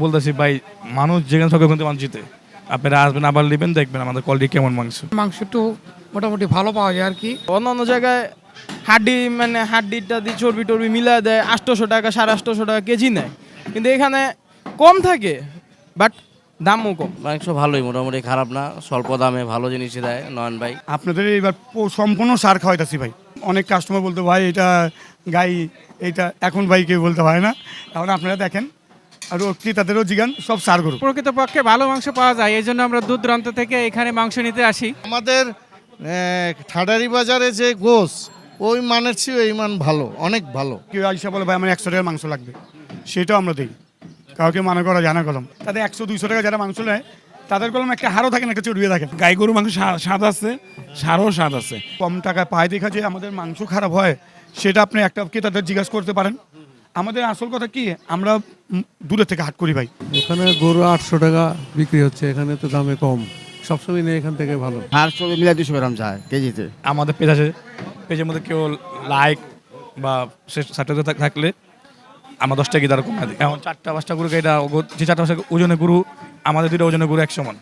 বলতেছি ভাই, মানুষ যেখানে থাকে ওখান থেকে মানুষ জিতে। আপনারা আসবেন, আবার নেবেন, দেখবেন আমাদের কোয়ালিটি কেমন মাংস। মাংস একটু মোটামুটি ভালো পাওয়া যায় আর কি। অন্যান্য জায়গায় হাড্ডিটা দিয়ে চর্বি টর্বি মিলা দেয় 800 টাকা 850 টাকা কেজি নেয়, কিন্তু এখানে কম থাকে বাট দামও কম। মাংস ভালোই, মোটামুটি খারাপ না, স্বল্প দামে ভালো জিনিসই দেয় নয়ন ভাই। আপনাদের এবার সম্পূর্ণ সার খাওয়াইতেছি ভাই। অনেক কাস্টমার বলতে ভাই এটা গাই, এটা এখন ভাই কেউ বলতে পারে না। এখন আপনারা দেখেন আর ক্রেতাদেরও জিগান, সব সার গরু। প্রকৃতপক্ষে ভালো মাংস পাওয়া যায়, এই জন্য আমরা দূর দূরান্ত থেকে এখানে মাংস নিতে আসি। আমাদের ঠাডারি বাজারে যে গোস, ওই মানের চেয়ে এই মান ভালো, অনেক ভালো। কেউ আইসা বলে ভাই আমার 100 টাকার মাংস লাগবে, সেটাও আমরা দিই। কাউকে মানা করা জানা কলম, তাদের 100-200 টাকা যারা মাংস নেয় তাদের কলম একটা হারও থাকে না, একটা চর্বিয়ে থাকে। গাই গরু মাংস স্বাদ আছে, সারও স্বাদ আছে। কম টাকায় পায়ে দেখা যে আমাদের মাংস খারাপ হয়, সেটা আপনি একটা ক্রেতাদের জিজ্ঞাসা করতে পারেন। আমাদের আসল কথা কি, আমরা দূরের থেকে হাট করি ভাই। এখানে গরু 800 টাকা বিক্রি হচ্ছে, এখানে তো দামে কম, সবসময় নেই এখান থেকে ভালো। আর চলে মিলা 200 গ্রাম যায় কেজিতে। আমাদের পেজ আছে, পেজের মধ্যে কেউ লাইক বা সার্টিফিকেট থাকলে আমরা 10 টাকা তার কমে দিই। এখন 4টা 5টা গরু, এটা যে 4টা 5টা ওজনের গরু, আমাদের 2টা ওজনের গরু 1 সমান।